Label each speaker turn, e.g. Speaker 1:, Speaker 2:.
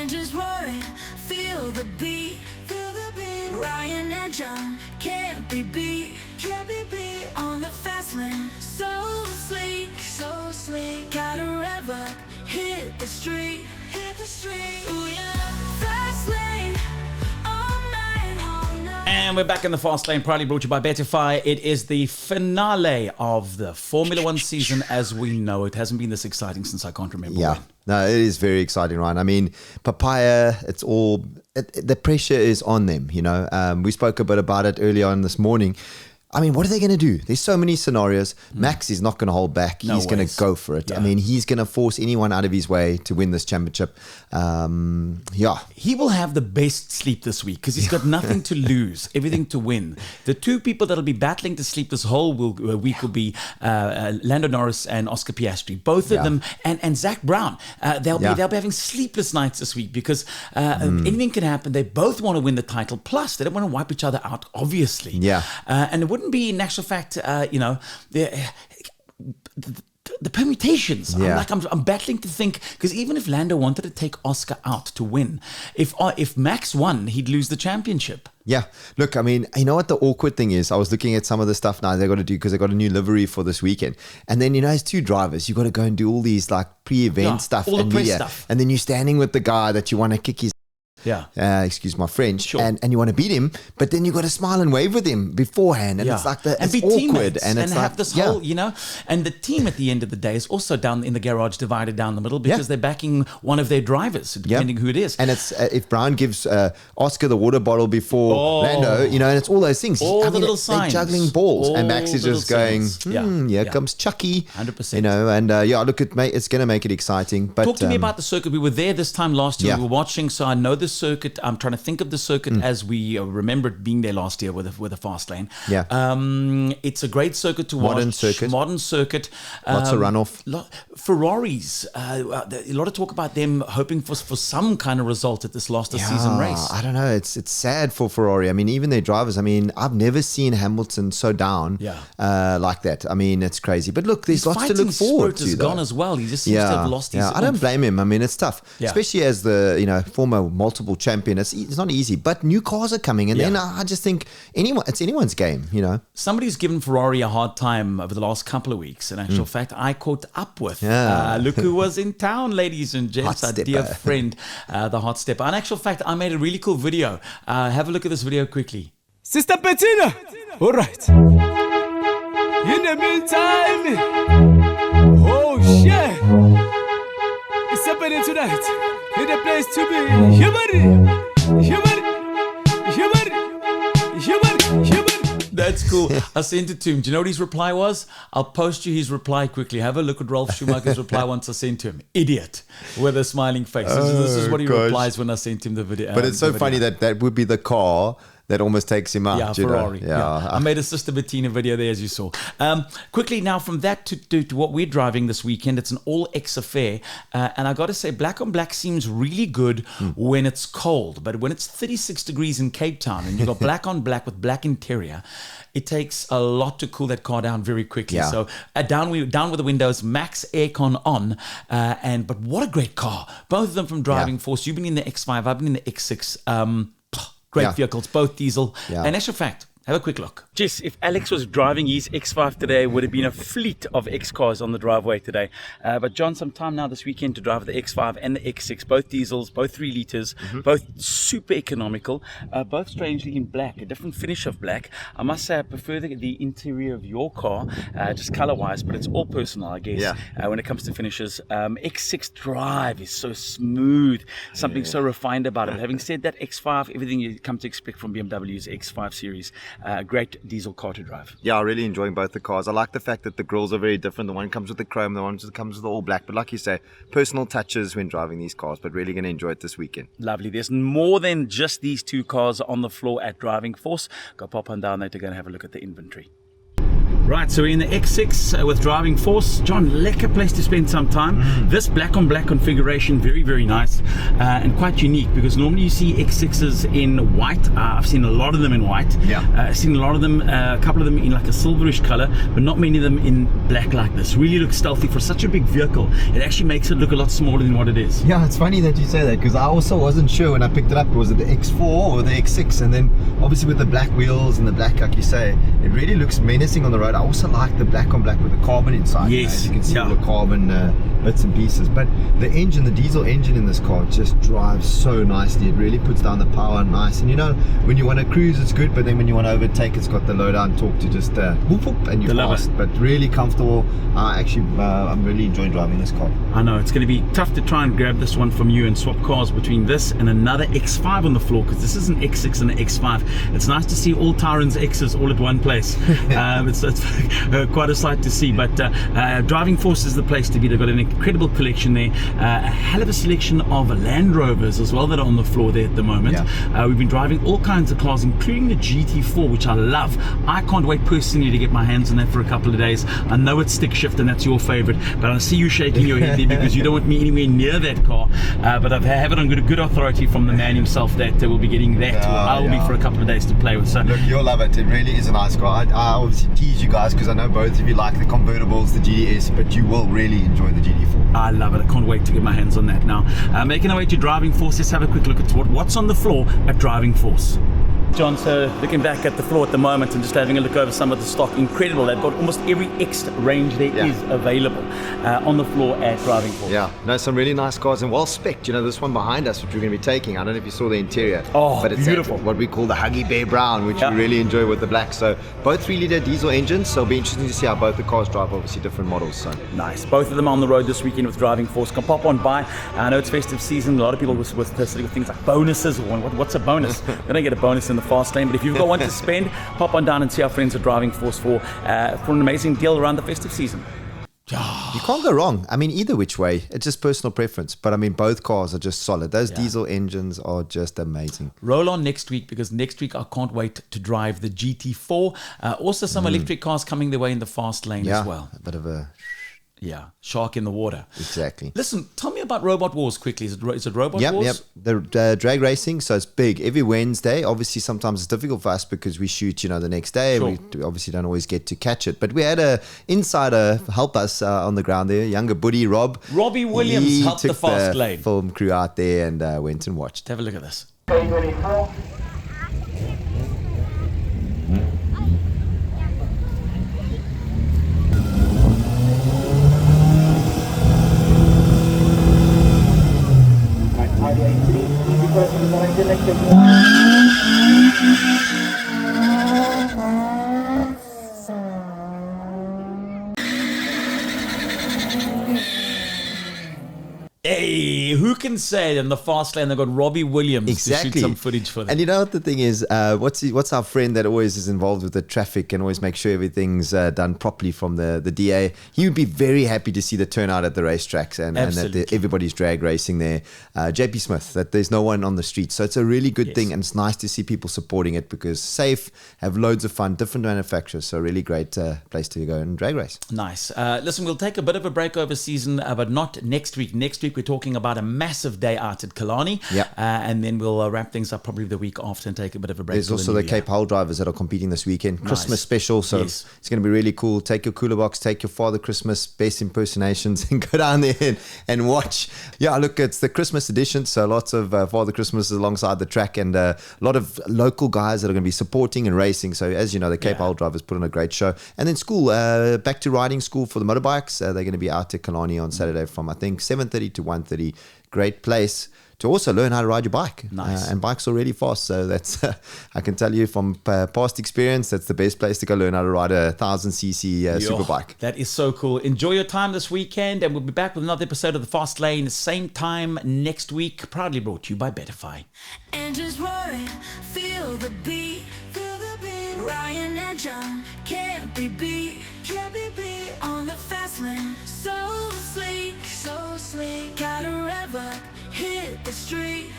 Speaker 1: engines roaring, feel the beat, Ryan and John can't be beat, on the Fastlane, so sleek, gotta rev up, hit the street, ooh yeah, Fastlane, all night.
Speaker 2: And we're back in the fast lane, proudly brought to you by Bettify. It is the finale of the Formula One season as we know it. Hasn't been this exciting since I can't remember when.
Speaker 3: No, it is very exciting, Ryan. I mean, Papaya, the pressure is on them, you know. We spoke a bit about it earlier on this morning. I mean, what are they going to do? There's so many scenarios. Max is not going to hold back. He's going to go for it. Yeah. I mean, he's going to force anyone out of his way to win this championship.
Speaker 2: He will have the best sleep this week because he's got nothing to lose, everything to win. The two people that'll be battling to sleep this whole week will be Lando Norris and Oscar Piastri. Both of them, and Zach Brown. They'll be having sleepless nights this week because anything can happen. They both want to win the title. Plus, they don't want to wipe each other out, obviously. And it wouldn't be, in actual fact, the permutations. I'm battling to think, because even if Lando wanted to take Oscar out to win, if Max won, he'd lose the championship.
Speaker 3: Yeah. Look, I mean, you know what the awkward thing is? I was looking at some of the stuff now they got to do because they got a new livery for this weekend. And then, you know, as two drivers, you got to go and do all these like pre-event stuff
Speaker 2: all
Speaker 3: and
Speaker 2: the press
Speaker 3: media.
Speaker 2: stuff.
Speaker 3: And then you're standing with the guy that you want to kick his excuse my French, and you want to beat him, but then you got to smile and wave with him beforehand, and it's like it's
Speaker 2: be
Speaker 3: awkward, and it's
Speaker 2: have
Speaker 3: like
Speaker 2: this whole, you know, and the team at the end of the day is also down in the garage, divided down the middle because they're backing one of their drivers, depending who it is.
Speaker 3: And it's if Brown gives Oscar the water bottle before Lando, you know, and it's all those things.
Speaker 2: All the little signs,
Speaker 3: they're juggling balls, and Max is just going, here comes Chucky,
Speaker 2: 100%.
Speaker 3: You know, and look, it's going to make it exciting. But
Speaker 2: talk to me about the circuit. We were there this time last year. We were watching, so I know the circuit. I'm trying to think of the circuit as we remember it being there last year with a Fastlane. It's a great circuit to watch. Modern circuit.
Speaker 3: Lots of runoff.
Speaker 2: Ferraris. A lot of talk about them hoping for some kind of result at this last season race.
Speaker 3: I don't know. It's sad for Ferrari. I mean, even their drivers. I mean, I've never seen Hamilton so down like that. I mean, it's crazy. But look, there's lots to look forward to.
Speaker 2: His gone as well. He just seems to have lost his.
Speaker 3: I don't blame him. I mean, it's tough, especially as the former multiple champion. It's not easy, but new cars are coming, and then I just think it's anyone's game, you know.
Speaker 2: Somebody's given Ferrari a hard time over the last couple of weeks. In actual fact, I caught up with look who was in town, ladies and gents, our dear friend, the hot stepper. In actual fact, I made a really cool video. Have a look at this video quickly.
Speaker 4: Sister Bettina, all right. In the meantime, oh shit, it's happening tonight. In the place to be, human.
Speaker 2: That's cool. I sent it to him. Do you know what his reply was? I'll post you his reply quickly. Have a look at Ralph Schumacher's reply once I sent to him. Idiot. With a smiling face. This is what he replies when I sent him the video.
Speaker 3: But it's so funny that would be the car that almost takes him out.
Speaker 2: Yeah, Ferrari. I made a Sister Bettina video there, as you saw. Quickly now, from that to what we're driving this weekend, it's an all-X affair. And I got to say, black on black seems really good when it's cold. But when it's 36 degrees in Cape Town and you've got black on black with black interior, it takes a lot to cool that car down very quickly. So down with the windows, max aircon on. But what a great car. Both of them from Driving Force. You've been in the X5, I've been in the X6. Great vehicles, both diesel. And as a fact, have a quick look. Jess, if Alex was driving his X5 today, would have been a fleet of X cars on the driveway today. But John, some time now this weekend to drive the X5 and the X6, both diesels, both 3 litres, both super economical, both strangely in black, a different finish of black. I must say I prefer the interior of your car, just colour-wise, but it's all personal, I guess, when it comes to finishes. X6 drive is so smooth, something so refined about it. Having said that, X5, everything you come to expect from BMW's X5 series. Great diesel car to drive.
Speaker 5: Yeah, I'm really enjoying both the cars. I like the fact that the grills are very different. The one comes with the chrome, the one comes with the all black. But like you say, personal touches when driving these cars, but really going to enjoy it this weekend.
Speaker 2: Lovely. There's more than just these two cars on the floor at Driving Force. Go pop on down there to go and have a look at the inventory. Right, so we're in the X6 with driving force. John, lekker place to spend some time. This black on black configuration, very, very nice and quite unique, because normally you see X6s in white. I've seen a lot of them in white.
Speaker 3: Yeah.
Speaker 2: I've seen a lot of them, a couple of them in like a silverish color, but not many of them in black like this. Really looks stealthy for such a big vehicle. It actually makes it look a lot smaller than what it is.
Speaker 3: Yeah, it's funny that you say that, because I also wasn't sure when I picked it up, was it the X4 or the X6? And then obviously with the black wheels and the black, like you say, it really looks menacing on the road. I also like the black on black with the carbon inside.
Speaker 2: Yes,
Speaker 3: as you can see
Speaker 2: yeah.
Speaker 3: all the carbon bits and pieces. But the engine, the diesel engine in this car, just drives so nicely. It really puts down the power nice. And you know, when you want to cruise, it's good, but then when you want to overtake, it's got the low down torque to just whoop whoop, and you're fast. But really comfortable. I'm really enjoying driving this car.
Speaker 2: I know it's going to be tough to try and grab this one from you and swap cars between this and another X5 on the floor, because this is an X6 and an X5. It's nice to see all Tyron's X's all at one place. It's quite a sight to see. But driving force is the place to be. They've got an incredible collection there, a hell of a selection of Land Rovers as well that are on the floor there at the moment.
Speaker 3: Yeah.
Speaker 2: We've been driving all kinds of cars, including the GT4, which I love. I can't wait personally to get my hands on that for a couple of days. I know it's stick shift and that's your favorite, but I see you shaking your head there because you don't want me anywhere near that car. But I have it on good authority from the man himself that we'll be getting that. I'll be for a couple of days to play with. So
Speaker 3: look, you'll love it. It really is a nice car. I obviously tease you guys because I know both of you like the convertibles, the GTS, but you will really enjoy the GT4.
Speaker 2: I love it. I can't wait to get my hands on that now. Making our way to driving force. Let's have a quick look at what's on the floor at driving force. John, so looking back at the floor at the moment and just having a look over some of the stock, incredible. They've got almost every X range there is available on the floor at driving force.
Speaker 3: Yeah, no, some really nice cars and well spec'd. You know, this one behind us, which we're going to be taking, I don't know if you saw the interior.
Speaker 2: Oh,
Speaker 3: but it's
Speaker 2: beautiful.
Speaker 3: What we call the Huggy Bear Brown, which we really enjoy with the black. So both 3-litre diesel engines, so it'll be interesting to see how both the cars drive, obviously different models. So
Speaker 2: nice. Both of them on the road this weekend with driving force. Can pop on by. I know it's festive season. A lot of people with things like bonuses. What's a bonus? They don't get a bonus in the Fastlane, but if you've got one to spend, pop on down and see our friends at Driving Force for an amazing deal around the festive season.
Speaker 3: you can't go wrong. I mean, either which way, it's just personal preference. But I mean, both cars are just solid. Those diesel engines are just amazing.
Speaker 2: Roll on next week, because next week I can't wait to drive the GT4. Also some electric cars coming their way in the fast lane as well.
Speaker 3: A bit of a
Speaker 2: shark in the water.
Speaker 3: Exactly.
Speaker 2: Listen, tell me about Robot Wars quickly. Is it Robot Wars?
Speaker 3: Yep. The drag racing, so it's big. Every Wednesday, obviously sometimes it's difficult for us because we shoot, the next day.
Speaker 2: Sure.
Speaker 3: We obviously don't always get to catch it. But we had a insider help us on the ground there, younger buddy, Robbie
Speaker 2: Williams helped the fast
Speaker 3: the
Speaker 2: lane.
Speaker 3: film crew out there and went and watched.
Speaker 2: Have a look at this.
Speaker 6: 2024.
Speaker 2: Hey, who can say in the fast lane they've got Robbie Williams to shoot some footage for them?
Speaker 3: And you know what the thing is, what's our friend that always is involved with the traffic and always makes sure everything's done properly from the DA? He would be very happy to see the turnout at the racetracks and that everybody's drag racing there. JP Smith, that there's no one on the street. So it's a really good thing, and it's nice to see people supporting it because safe, have loads of fun, different manufacturers. So a really great place to go and drag race.
Speaker 2: Nice. Listen, we'll take a bit of a break over season, but not next week. Next week, we're talking about a massive day out at Kalani. And then we'll wrap things up probably the week after and take a bit of a break.
Speaker 3: There's also the Cape Hull drivers that are competing this weekend.
Speaker 2: Nice.
Speaker 3: Christmas special. So it's going to be really cool. Take your cooler box, take your Father Christmas best impersonations and go down there and watch. Yeah, look, it's the Christmas edition. So lots of Father Christmas alongside the track and a lot of local guys that are going to be supporting and racing. So as you know, the Cape Hull drivers put on a great show. And then school, back to riding school for the motorbikes. They're going to be out at Kalani on Saturday from, I think, 7:30 to 1:30. Great place to also learn how to ride your bike.
Speaker 2: Nice.
Speaker 3: And bikes are really fast. So that's, I can tell you from past experience, that's the best place to go learn how to ride a 1000cc superbike.
Speaker 2: That is so cool. Enjoy your time this weekend, and we'll be back with another episode of The Fast Lane, same time next week, proudly brought to you by Betterfy.
Speaker 1: Engines roaring, feel the beat, Ryan and John can't be beat, on the fast lane, so sleek, gotta rev up, hit the street.